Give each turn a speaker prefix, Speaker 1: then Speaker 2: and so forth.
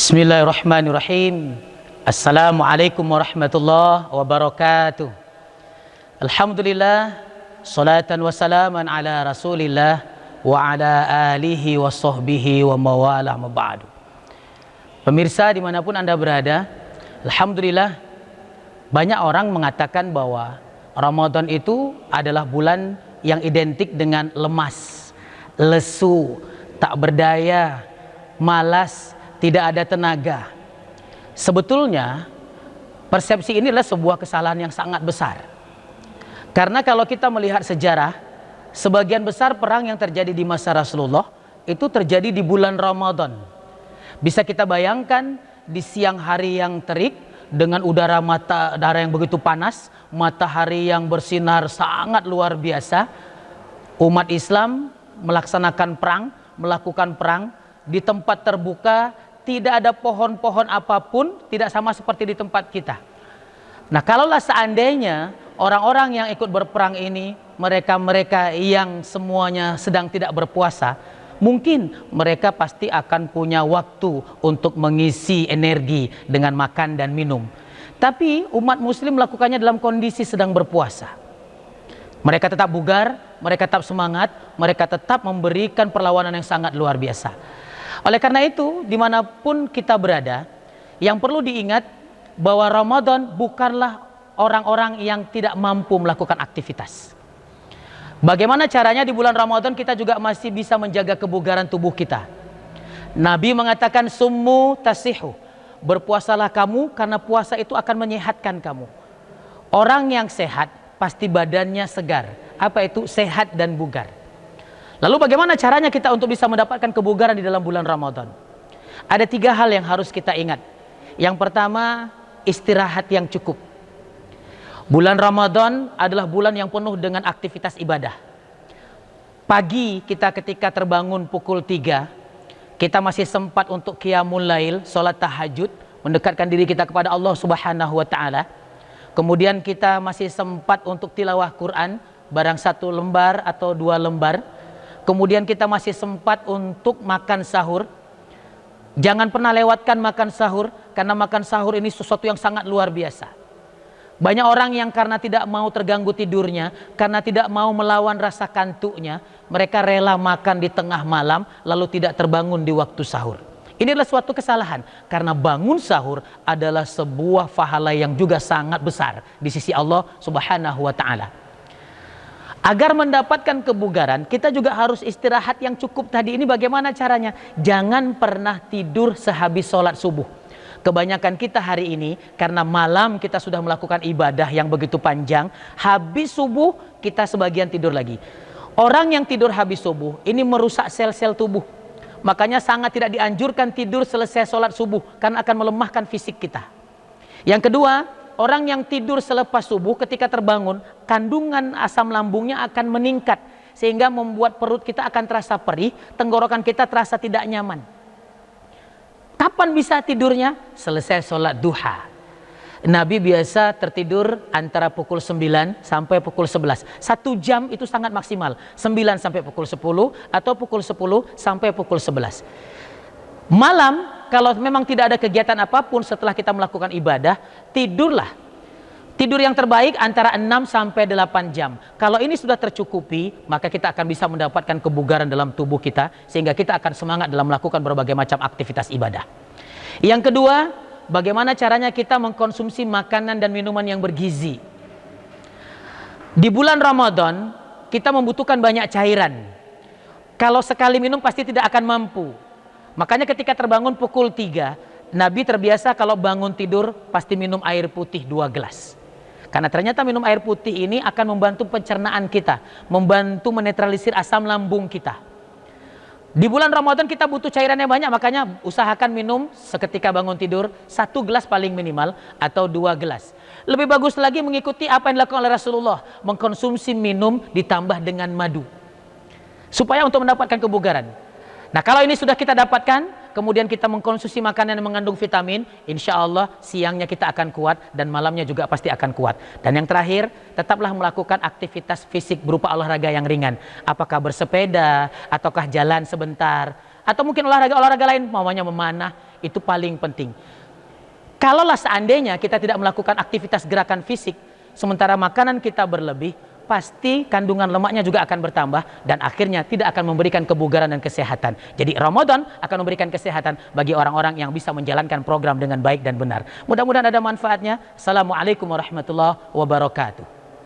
Speaker 1: Bismillahirrahmanirrahim. Assalamualaikum warahmatullahi wabarakatuh. Alhamdulillah, salatan wa salaman ala rasulillah wa ala alihi wa sahbihi wa mawalah maba'adu. Pemirsa dimanapun Anda berada, alhamdulillah banyak orang mengatakan bahwa Ramadan itu adalah bulan yang identik dengan lemas, lesu, tak berdaya, malas, tidak ada tenaga. Sebetulnya persepsi ini adalah sebuah kesalahan yang sangat besar. Karena kalau kita melihat sejarah, sebagian besar perang yang terjadi di masa Rasulullah itu terjadi di bulan Ramadan. Bisa kita bayangkan di siang hari yang terik dengan udara yang begitu panas, matahari yang bersinar sangat luar biasa, umat Islam melakukan perang di tempat terbuka. Tidak ada pohon-pohon apapun, tidak sama seperti di tempat kita. Nah, kalaulah seandainya orang-orang yang ikut berperang ini, mereka-mereka yang semuanya sedang tidak berpuasa, mungkin mereka pasti akan punya waktu untuk mengisi energi dengan makan dan minum. Tapi umat muslim melakukannya dalam kondisi sedang berpuasa. Mereka tetap bugar, mereka tetap semangat, mereka tetap memberikan perlawanan yang sangat luar biasa. Oleh karena itu, dimanapun kita berada, yang perlu diingat bahwa Ramadan bukanlah orang-orang yang tidak mampu melakukan aktivitas. Bagaimana caranya di bulan Ramadan kita juga masih bisa menjaga kebugaran tubuh kita. Nabi mengatakan summu tasihu, berpuasalah kamu karena puasa itu akan menyehatkan kamu. Orang yang sehat pasti badannya segar. Apa itu? Sehat dan bugar. Lalu bagaimana caranya kita untuk bisa mendapatkan kebugaran di dalam bulan Ramadan? Ada 3 hal yang harus kita ingat. Yang pertama, istirahat yang cukup. Bulan Ramadan adalah bulan yang penuh dengan aktivitas ibadah. Pagi kita ketika terbangun pukul 3, kita masih sempat untuk qiyamul lail, sholat tahajud, mendekatkan diri kita kepada Allah Subhanahu wa ta'ala. Kemudian kita masih sempat untuk tilawah Quran, barang 1 lembar atau 2 lembar. Kemudian kita masih sempat untuk makan sahur. Jangan pernah lewatkan makan sahur, karena makan sahur ini sesuatu yang sangat luar biasa. Banyak orang yang karena tidak mau terganggu tidurnya, karena tidak mau melawan rasa kantuknya, mereka rela makan di tengah malam lalu tidak terbangun di waktu sahur. Ini adalah suatu kesalahan, karena bangun sahur adalah sebuah pahala yang juga sangat besar di sisi Allah Subhanahu wa ta'ala. Agar mendapatkan kebugaran, kita juga harus istirahat yang cukup. Tadi ini bagaimana caranya? Jangan pernah tidur sehabis sholat subuh. Kebanyakan kita hari ini, karena malam kita sudah melakukan ibadah yang begitu panjang, habis subuh kita sebagian tidur lagi. Orang yang tidur habis subuh, ini merusak sel-sel tubuh. Makanya sangat tidak dianjurkan tidur selesai sholat subuh, karena akan melemahkan fisik kita. Yang kedua, orang yang tidur selepas subuh ketika terbangun, kandungan asam lambungnya akan meningkat sehingga membuat perut kita akan terasa perih, tenggorokan kita terasa tidak nyaman. Kapan bisa tidurnya? Selesai sholat duha. Nabi biasa tertidur antara pukul 9 sampai pukul 11. 1 jam itu sangat maksimal. 9 sampai pukul 10 atau pukul 10 sampai pukul 11. Malam, kalau memang tidak ada kegiatan apapun setelah kita melakukan ibadah, tidurlah. Tidur yang terbaik antara 6 sampai 8 jam. Kalau ini sudah tercukupi, maka kita akan bisa mendapatkan kebugaran dalam tubuh kita, sehingga kita akan semangat dalam melakukan berbagai macam aktivitas ibadah. Yang kedua, bagaimana caranya kita mengkonsumsi makanan dan minuman yang bergizi. Di bulan Ramadan, kita membutuhkan banyak cairan. Kalau sekali minum pasti tidak akan mampu. Makanya ketika terbangun pukul 3, Nabi terbiasa kalau bangun tidur pasti minum air putih 2 gelas. Karena ternyata minum air putih ini akan membantu pencernaan kita, membantu menetralisir asam lambung kita. Di bulan Ramadan kita butuh cairannya banyak, makanya usahakan minum seketika bangun tidur 1 gelas paling minimal atau 2 gelas. Lebih bagus lagi mengikuti apa yang dilakukan oleh Rasulullah, mengkonsumsi minum ditambah dengan madu. Supaya untuk mendapatkan kebugaran. Nah, kalau ini sudah kita dapatkan, kemudian kita mengkonsumsi makanan yang mengandung vitamin, insya Allah siangnya kita akan kuat dan malamnya juga pasti akan kuat. Dan yang terakhir, tetaplah melakukan aktivitas fisik berupa olahraga yang ringan. Apakah bersepeda, ataukah jalan sebentar, atau mungkin olahraga-olahraga lain, mamanya memanah. itu paling penting. Kalaulah seandainya kita tidak melakukan aktivitas gerakan fisik, sementara makanan kita berlebih, pasti kandungan lemaknya juga akan bertambah dan akhirnya tidak akan memberikan kebugaran dan kesehatan. Jadi Ramadan akan memberikan kesehatan bagi orang-orang yang bisa menjalankan program dengan baik dan benar. Mudah-mudahan ada manfaatnya. Assalamualaikum warahmatullahi wabarakatuh.